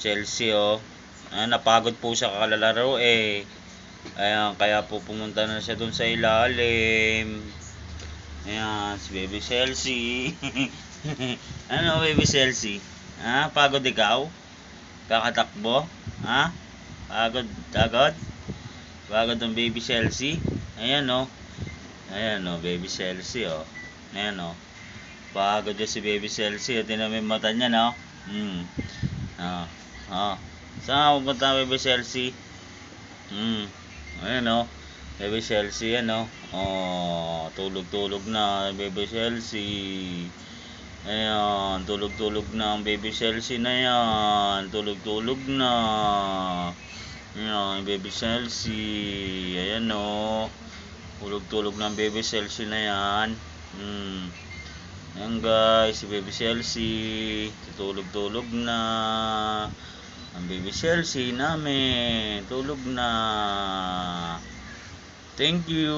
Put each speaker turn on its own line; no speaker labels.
Chelsea, oh. Napagod po siya kalalaro eh. Ayan, kaya po pumunta na siya dun sa ilalim. Ayan, si Baby Chelsea. Ano, Baby Chelsea? Pagod ikaw? Kakatakbo? Pagod, pagod? Pagod ang Baby Chelsea? Ayan, oh. Ayan, oh, Baby Chelsea, oh. Ayan, oh. Pagod yan si Baby Chelsea. Tingnan mo yung mata niya, no? Saan ka pupunta, Baby Chelsea? Ayan, oh. Baby Chelsea, yan, oh. Oh, tulog-tulog na, Baby Chelsea. Ayan, tulog-tulog na ang Baby Chelsea na yan. Tulog-tulog na. Ayan, Baby Chelsea. Ayan, oh. Tulog-tulog na ang Baby Chelsea na yan. Ayan, guys, si Baby Chelsea. Tulog-tulog na. Ang Baby Chelsea namin. Tulog na. Thank you.